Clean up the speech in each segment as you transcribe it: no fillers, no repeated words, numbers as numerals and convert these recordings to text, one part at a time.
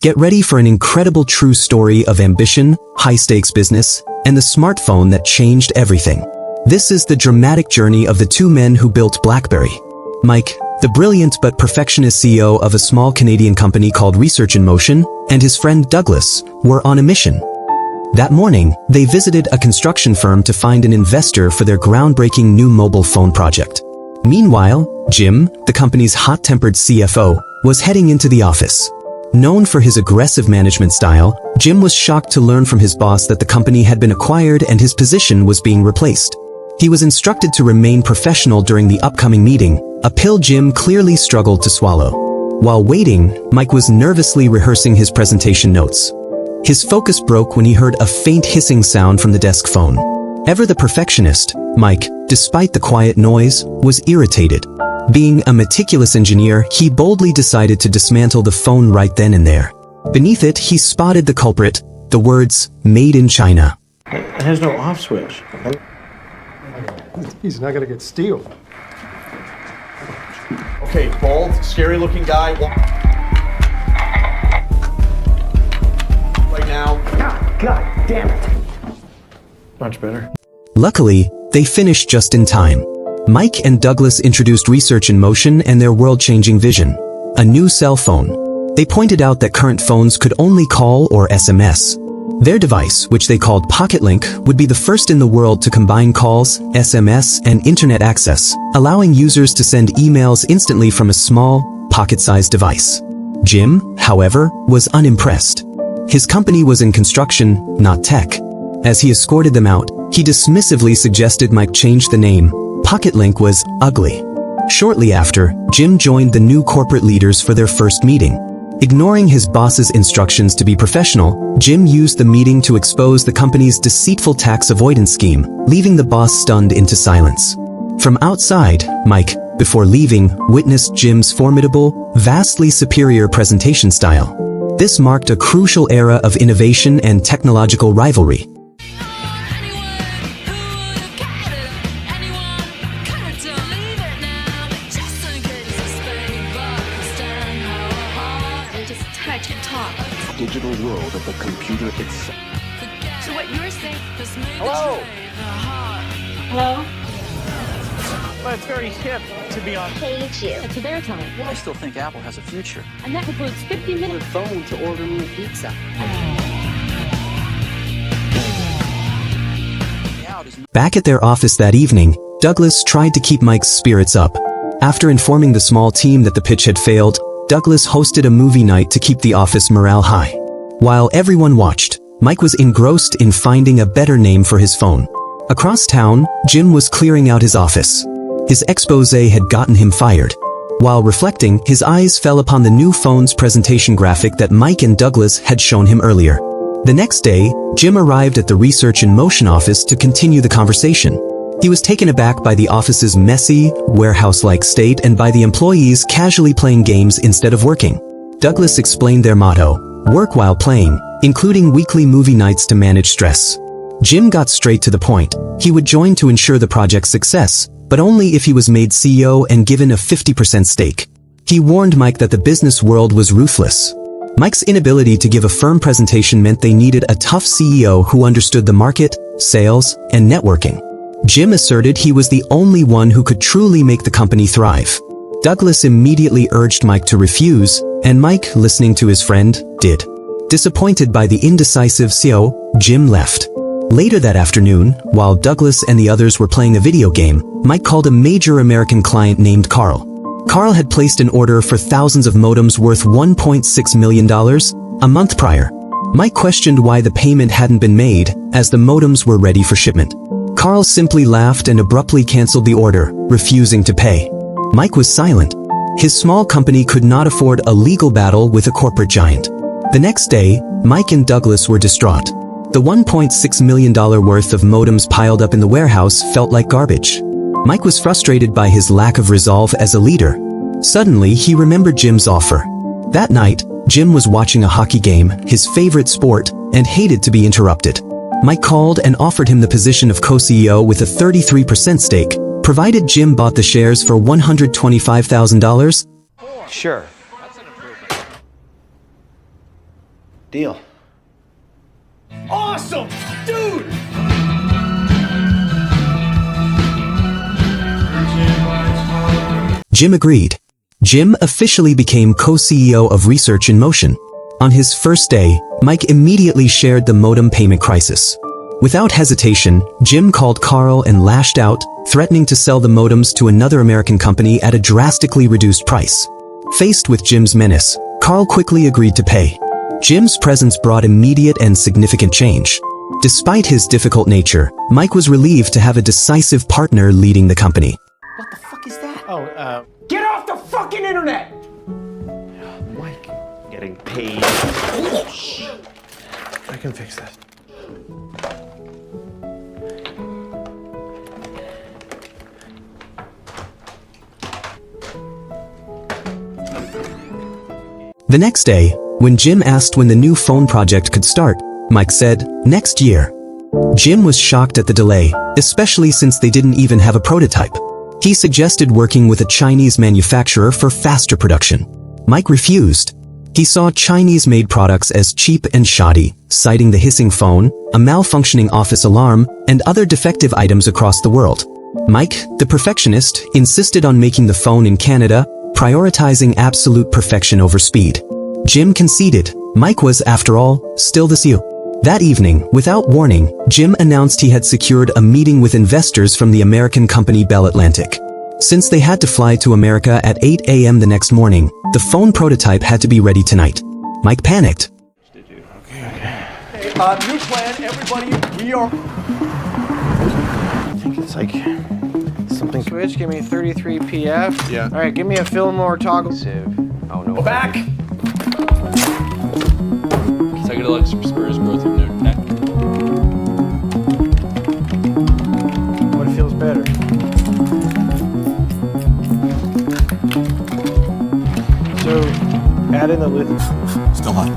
Get ready for an incredible true story of ambition, high-stakes business, and the smartphone that changed everything. This is the dramatic journey of the two men who built BlackBerry. Mike, the brilliant but perfectionist CEO of a small Canadian company called Research in Motion, and his friend Douglas were on a mission. That morning, they visited a construction firm to find an investor for their groundbreaking new mobile phone project. Meanwhile, Jim, the company's hot-tempered CFO, was heading into the office. Known for his aggressive management style, Jim was shocked to learn from his boss that the company had been acquired and his position was being replaced. He was instructed to remain professional during the upcoming meeting, a pill Jim clearly struggled to swallow. While waiting, Mike was nervously rehearsing his presentation notes. His focus broke when he heard a faint hissing sound from the desk phone. Ever the perfectionist, Mike, despite the quiet noise, was irritated. Being a meticulous engineer, he boldly decided to dismantle the phone right then and there. Beneath it, he spotted the culprit, the words, "Made in China." It has no off switch. He's not gonna get steel. Okay, bald, scary-looking guy. Right now. God damn it. Much better. Luckily, they finished just in time. Mike and Douglas introduced Research in Motion and their world-changing vision, a new cell phone. They pointed out that current phones could only call or SMS. Their device, which they called PocketLink, would be the first in the world to combine calls, SMS, and internet access, allowing users to send emails instantly from a small, pocket-sized device. Jim, however, was unimpressed. His company was in construction, not tech. As he escorted them out, he dismissively suggested Mike change the name. PocketLink was ugly. Shortly after, Jim joined the new corporate leaders for their first meeting. Ignoring his boss's instructions to be professional, Jim used the meeting to expose the company's deceitful tax avoidance scheme, leaving the boss stunned into silence. From outside, Mike, before leaving, witnessed Jim's formidable, vastly superior presentation style. This marked a crucial era of innovation and technological rivalry. Digital world of the computer itself. So what you're saying is Hello? Hello? Well, it's very hip to be on Page you. It's their time. I still think Apple has a future. And that includes 15 minutes. Phone to order me a pizza. Back at their office that evening, Douglas tried to keep Mike's spirits up. After informing the small team that the pitch had failed, Douglas hosted a movie night to keep the office morale high. While everyone watched, Mike was engrossed in finding a better name for his phone. Across town, Jim was clearing out his office. His exposé had gotten him fired. While reflecting, his eyes fell upon the new phone's presentation graphic that Mike and Douglas had shown him earlier. The next day, Jim arrived at the Research in Motion office to continue the conversation. He was taken aback by the office's messy, warehouse-like state and by the employees casually playing games instead of working. Douglas explained their motto, "Work while playing," including weekly movie nights to manage stress. Jim got straight to the point. He would join to ensure the project's success, but only if he was made CEO and given a 50% stake. He warned Mike that the business world was ruthless. Mike's inability to give a firm presentation meant they needed a tough CEO who understood the market, sales, and networking. Jim asserted he was the only one who could truly make the company thrive. Douglas immediately urged Mike to refuse, and Mike, listening to his friend, did. Disappointed by the indecisive CEO, Jim left. Later that afternoon, while Douglas and the others were playing a video game, Mike called a major American client named Carl. Carl had placed an order for thousands of modems worth $1.6 million a month prior. Mike questioned why the payment hadn't been made, as the modems were ready for shipment. Carl simply laughed and abruptly canceled the order, refusing to pay. Mike was silent. His small company could not afford a legal battle with a corporate giant. The next day, Mike and Douglas were distraught. The $1.6 million worth of modems piled up in the warehouse felt like garbage. Mike was frustrated by his lack of resolve as a leader. Suddenly, he remembered Jim's offer. That night, Jim was watching a hockey game, his favorite sport, and hated to be interrupted. Mike called and offered him the position of co-CEO with a 33% stake, provided Jim bought the shares for $125,000. Sure. Deal. Awesome! Dude! Jim agreed. Jim officially became co-CEO of Research in Motion. On his first day, Mike immediately shared the modem payment crisis. Without hesitation, Jim called Carl and lashed out, threatening to sell the modems to another American company at a drastically reduced price. Faced with Jim's menace, Carl quickly agreed to pay. Jim's presence brought immediate and significant change. Despite his difficult nature, Mike was relieved to have a decisive partner leading the company. What the fuck is that? Oh, Get off the fucking internet! Mike. Getting paid. I can fix that. The next day, when Jim asked when the new phone project could start, Mike said, "Next year." Jim was shocked at the delay, especially since they didn't even have a prototype. He suggested working with a Chinese manufacturer for faster production. Mike refused. He saw Chinese-made products as cheap and shoddy, citing the hissing phone, a malfunctioning office alarm, and other defective items across the world. Mike, the perfectionist, insisted on making the phone in Canada, prioritizing absolute perfection over speed. Jim conceded. Mike was, after all, still the CEO. That evening, without warning, Jim announced he had secured a meeting with investors from the American company Bell Atlantic. Since they had to fly to America at 8 a.m. the next morning, the phone prototype had to be ready tonight. Mike panicked. New plan, everybody. We are. I think it's like something. switch, give me 33 PF. Yeah. All right, give me a Fillmore toggle. Oh no. Go back. Psychedelics for spurs growth of their neck. What feels better? So, add in the lithium. Still hot.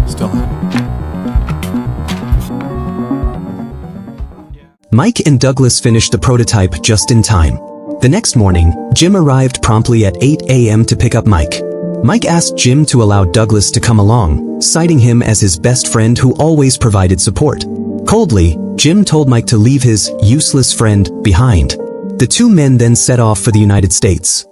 Still hot. Mike and Douglas finished the prototype just in time. The next morning, Jim arrived promptly at 8 a.m. to pick up Mike. Mike asked Jim to allow Douglas to come along, citing him as his best friend who always provided support. Coldly, Jim told Mike to leave his useless friend behind. The two men then set off for the United States.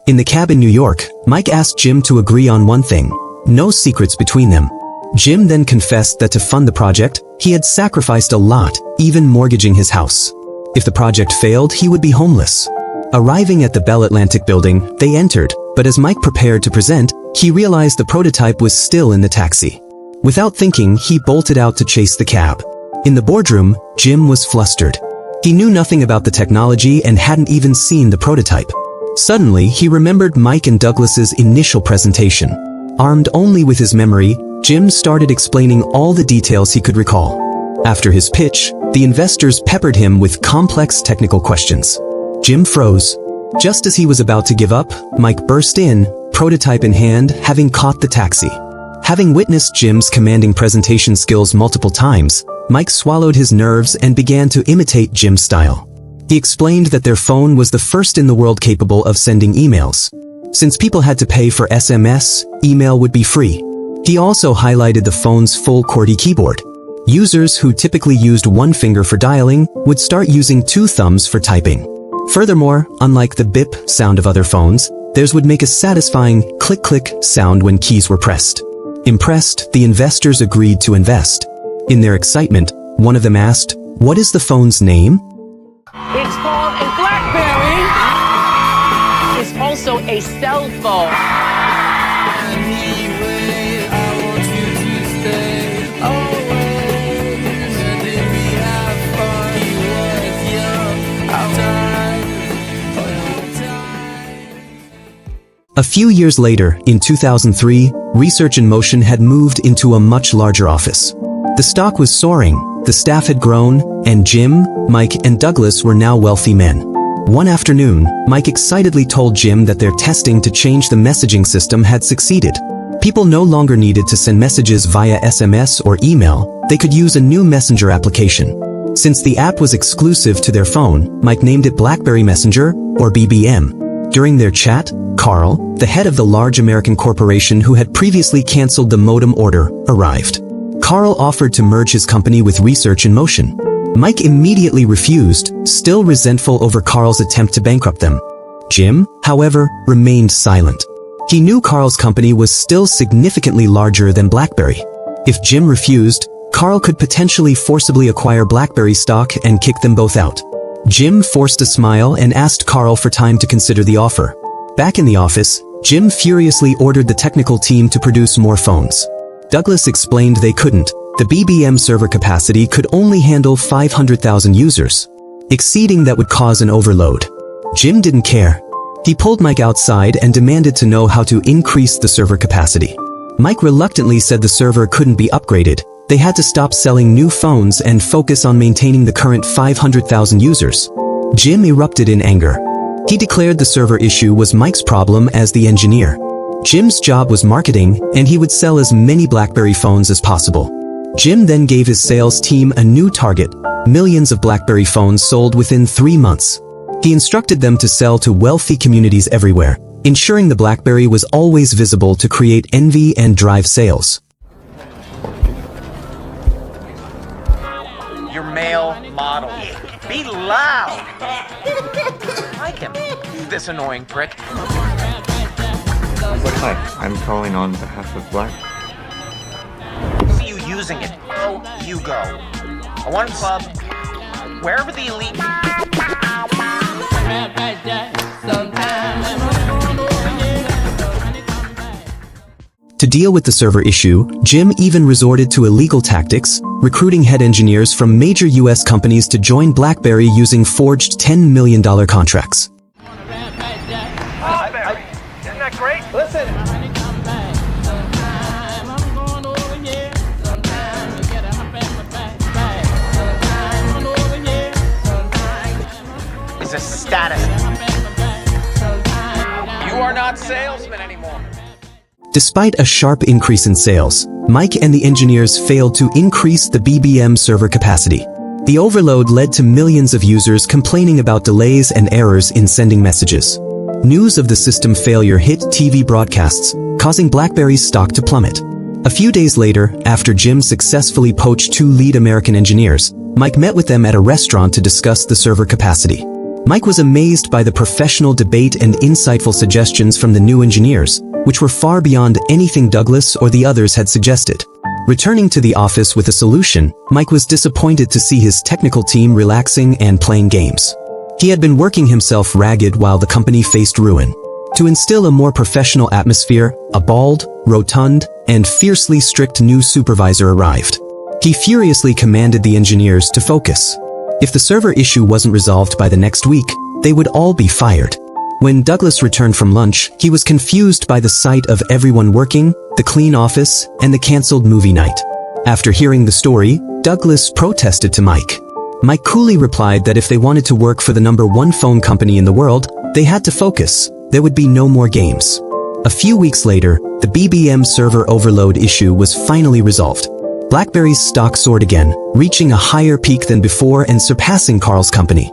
In the cab in New York, Mike asked Jim to agree on one thing: no secrets between them. Jim then confessed that to fund the project, he had sacrificed a lot, even mortgaging his house. If the project failed, he would be homeless. Arriving at the Bell Atlantic building, they entered, but as Mike prepared to present, he realized the prototype was still in the taxi. Without thinking, he bolted out to chase the cab. In the boardroom, Jim was flustered. He knew nothing about the technology and hadn't even seen the prototype. Suddenly, he remembered Mike and Douglas's initial presentation. Armed only with his memory, Jim started explaining all the details he could recall. After his pitch, the investors peppered him with complex technical questions. Jim froze. Just as he was about to give up, Mike burst in, prototype in hand, having caught the taxi. Having witnessed Jim's commanding presentation skills multiple times, Mike swallowed his nerves and began to imitate Jim's style. He explained that their phone was the first in the world capable of sending emails. Since people had to pay for SMS, email would be free. He also highlighted the phone's full QWERTY keyboard. Users who typically used one finger for dialing would start using two thumbs for typing. Furthermore, unlike the bip sound of other phones, theirs would make a satisfying click-click sound when keys were pressed. Impressed, the investors agreed to invest. In their excitement, one of them asked, "What is the phone's name?" It's called a BlackBerry. It's also a cell phone. A few years later, in 2003, Research in Motion had moved into a much larger office. The stock was soaring, the staff had grown, and Jim, Mike, and Douglas were now wealthy men. One afternoon, Mike excitedly told Jim that their testing to change the messaging system had succeeded. People no longer needed to send messages via SMS or email, they could use a new messenger application. Since the app was exclusive to their phone, Mike named it BlackBerry Messenger, or BBM. During their chat, Carl, the head of the large American corporation who had previously canceled the modem order, arrived. Carl offered to merge his company with Research in Motion. Mike immediately refused, still resentful over Carl's attempt to bankrupt them. Jim, however, remained silent. He knew Carl's company was still significantly larger than BlackBerry. If Jim refused, Carl could potentially forcibly acquire BlackBerry stock and kick them both out. Jim forced a smile and asked Carl for time to consider the offer. Back in the office, Jim furiously ordered the technical team to produce more phones. Douglas explained they couldn't. The BBM server capacity could only handle 500,000 users. Exceeding that would cause an overload. Jim didn't care. He pulled Mike outside and demanded to know how to increase the server capacity. Mike reluctantly said the server couldn't be upgraded. They had to stop selling new phones and focus on maintaining the current 500,000 users. Jim erupted in anger. He declared the server issue was Mike's problem as the engineer. Jim's job was marketing, and he would sell as many BlackBerry phones as possible. Jim then gave his sales team a new target: millions of BlackBerry phones sold within 3 months. He instructed them to sell to wealthy communities everywhere, ensuring the BlackBerry was always visible to create envy and drive sales. Your male model. Be loud! Like him. This annoying prick. Hi, I'm calling on behalf of Black. See you using it. Oh, you go. I want a club. Wherever the elite... To deal with the server issue, Jim even resorted to illegal tactics, recruiting head engineers from major US companies to join BlackBerry using forged $10 million contracts. Isn't that great? Listen. Is a status. You are not salesmen anymore. Despite a sharp increase in sales, Mike and the engineers failed to increase the BBM server capacity. The overload led to millions of users complaining about delays and errors in sending messages. News of the system failure hit TV broadcasts, causing BlackBerry's stock to plummet. A few days later, after Jim successfully poached 2 lead American engineers, Mike met with them at a restaurant to discuss the server capacity. Mike was amazed by the professional debate and insightful suggestions from the new engineers, which were far beyond anything Douglas or the others had suggested. Returning to the office with a solution, Mike was disappointed to see his technical team relaxing and playing games. He had been working himself ragged while the company faced ruin. To instill a more professional atmosphere, a bald, rotund, and fiercely strict new supervisor arrived. He furiously commanded the engineers to focus. If the server issue wasn't resolved by the next week, they would all be fired. When Douglas returned from lunch, he was confused by the sight of everyone working, the clean office, and the canceled movie night. After hearing the story, Douglas protested to Mike. Mike coolly replied that if they wanted to work for the #1 phone company in the world, they had to focus. There would be no more games. A few weeks later, the BBM server overload issue was finally resolved. BlackBerry's stock soared again, reaching a higher peak than before and surpassing Carl's company.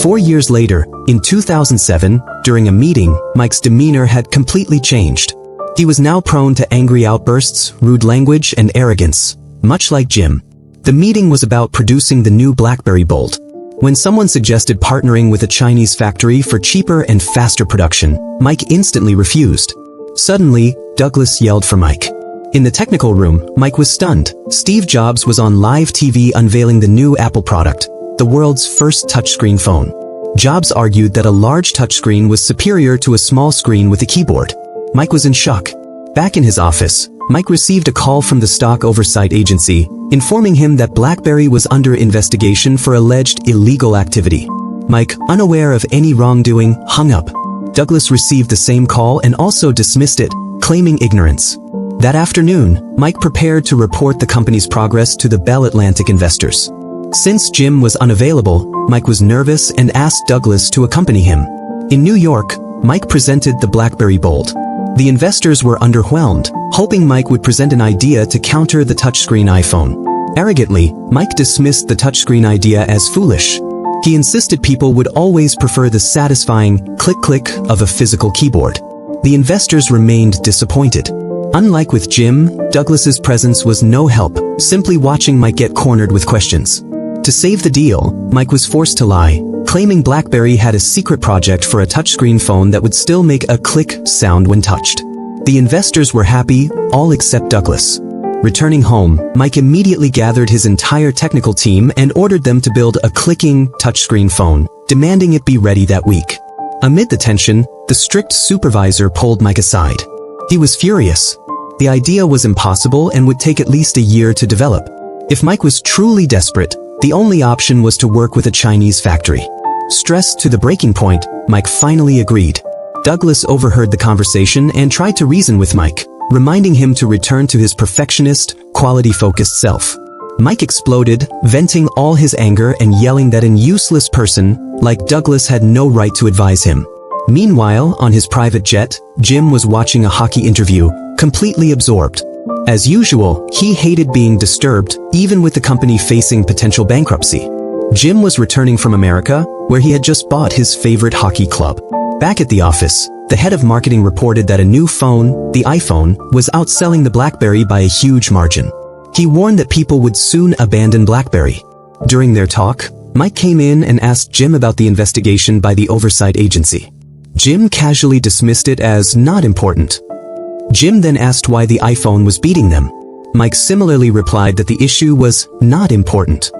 4 years later, in 2007, during a meeting, Mike's demeanor had completely changed. He was now prone to angry outbursts, rude language, and arrogance, much like Jim. The meeting was about producing the new BlackBerry Bold. When someone suggested partnering with a Chinese factory for cheaper and faster production, Mike instantly refused. Suddenly, Douglas yelled for Mike. In the technical room, Mike was stunned. Steve Jobs was on live TV unveiling the new Apple product, the world's first touchscreen phone. Jobs argued that a large touchscreen was superior to a small screen with a keyboard. Mike was in shock. Back in his office, Mike received a call from the stock oversight agency, informing him that BlackBerry was under investigation for alleged illegal activity. Mike, unaware of any wrongdoing, hung up. Douglas received the same call and also dismissed it, claiming ignorance. That afternoon, Mike prepared to report the company's progress to the Bell Atlantic investors. Since Jim was unavailable, Mike was nervous and asked Douglas to accompany him. In New York, Mike presented the BlackBerry Bold. The investors were underwhelmed, hoping Mike would present an idea to counter the touchscreen iPhone. Arrogantly, Mike dismissed the touchscreen idea as foolish. He insisted people would always prefer the satisfying click-click of a physical keyboard. The investors remained disappointed. Unlike with Jim, Douglas's presence was no help, simply watching Mike get cornered with questions. To save the deal, Mike was forced to lie, claiming BlackBerry had a secret project for a touchscreen phone that would still make a click sound when touched. The investors were happy, all except Douglas. Returning home, Mike immediately gathered his entire technical team and ordered them to build a clicking touchscreen phone, demanding it be ready that week. Amid the tension, the strict supervisor pulled Mike aside. He was furious. The idea was impossible and would take at least a year to develop. If Mike was truly desperate, the only option was to work with a Chinese factory. Stressed to the breaking point, Mike finally agreed. Douglas overheard the conversation and tried to reason with Mike, reminding him to return to his perfectionist, quality-focused self. Mike exploded, venting all his anger and yelling that an useless person like Douglas had no right to advise him. Meanwhile, on his private jet, Jim was watching a hockey interview, completely absorbed. As usual, he hated being disturbed, even with the company facing potential bankruptcy. Jim was returning from America, where he had just bought his favorite hockey club. Back at the office, the head of marketing reported that a new phone, the iPhone, was outselling the BlackBerry by a huge margin. He warned that people would soon abandon BlackBerry. During their talk, Mike came in and asked Jim about the investigation by the oversight agency. Jim casually dismissed it as not important. Jim then asked why the iPhone was beating them. Mike similarly replied that the issue was not important.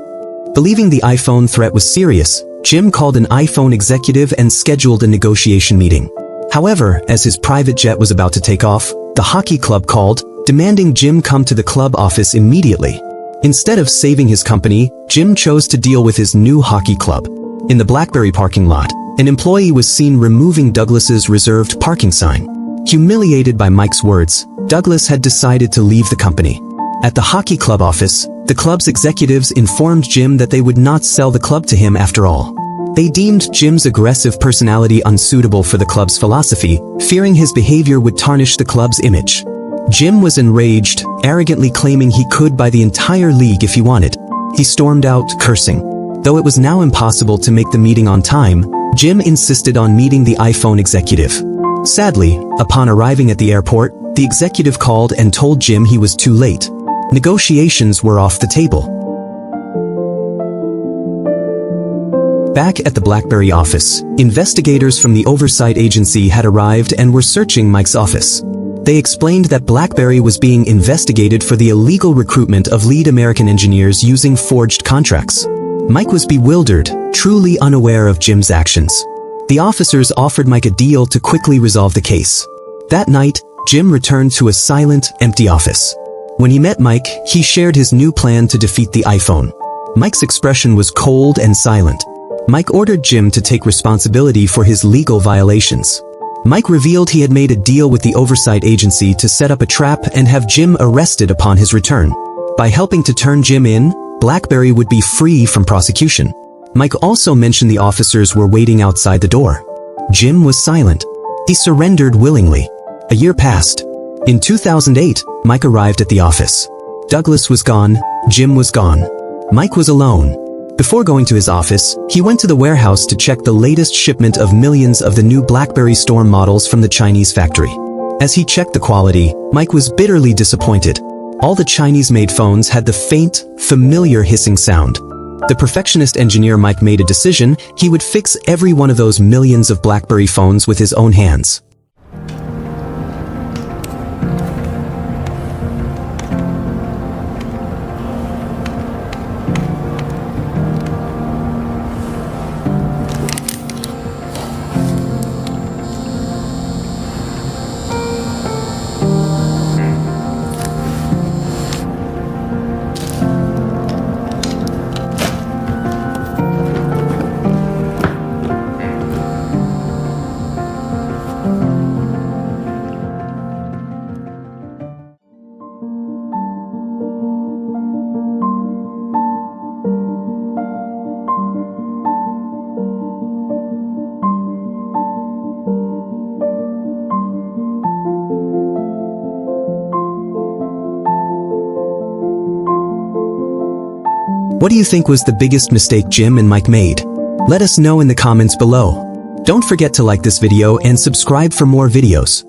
Believing the iPhone threat was serious, Jim called an iPhone executive and scheduled a negotiation meeting. However, as his private jet was about to take off, the hockey club called, demanding Jim come to the club office immediately. Instead of saving his company, Jim chose to deal with his new hockey club. In the BlackBerry parking lot, an employee was seen removing Douglas's reserved parking sign. Humiliated by Mike's words, Douglas had decided to leave the company. At the hockey club office, the club's executives informed Jim that they would not sell the club to him after all. They deemed Jim's aggressive personality unsuitable for the club's philosophy, fearing his behavior would tarnish the club's image. Jim was enraged, arrogantly claiming he could buy the entire league if he wanted. He stormed out, cursing. Though it was now impossible to make the meeting on time, Jim insisted on meeting the iPhone executive. Sadly, upon arriving at the airport, the executive called and told Jim he was too late. Negotiations were off the table. Back at the BlackBerry office, investigators from the oversight agency had arrived and were searching Mike's office. They explained that BlackBerry was being investigated for the illegal recruitment of lead American engineers using forged contracts. Mike was bewildered, truly unaware of Jim's actions. The officers offered Mike a deal to quickly resolve the case. That night, Jim returned to a silent, empty office. When he met Mike, he shared his new plan to defeat the iPhone. Mike's expression was cold and silent. Mike ordered Jim to take responsibility for his legal violations. Mike revealed he had made a deal with the oversight agency to set up a trap and have Jim arrested upon his return. By helping to turn Jim in, BlackBerry would be free from prosecution. Mike also mentioned the officers were waiting outside the door. Jim was silent. He surrendered willingly. A year passed. In 2008, Mike arrived at the office. Douglas was gone, Jim was gone. Mike was alone. Before going to his office, he went to the warehouse to check the latest shipment of millions of the new BlackBerry Storm models from the Chinese factory. As he checked the quality, Mike was bitterly disappointed. All the Chinese-made phones had the faint, familiar hissing sound. The perfectionist engineer Mike made a decision: he would fix every one of those millions of BlackBerry phones with his own hands. What do you think was the biggest mistake Jim and Mike made? Let us know in the comments below. Don't forget to like this video and subscribe for more videos.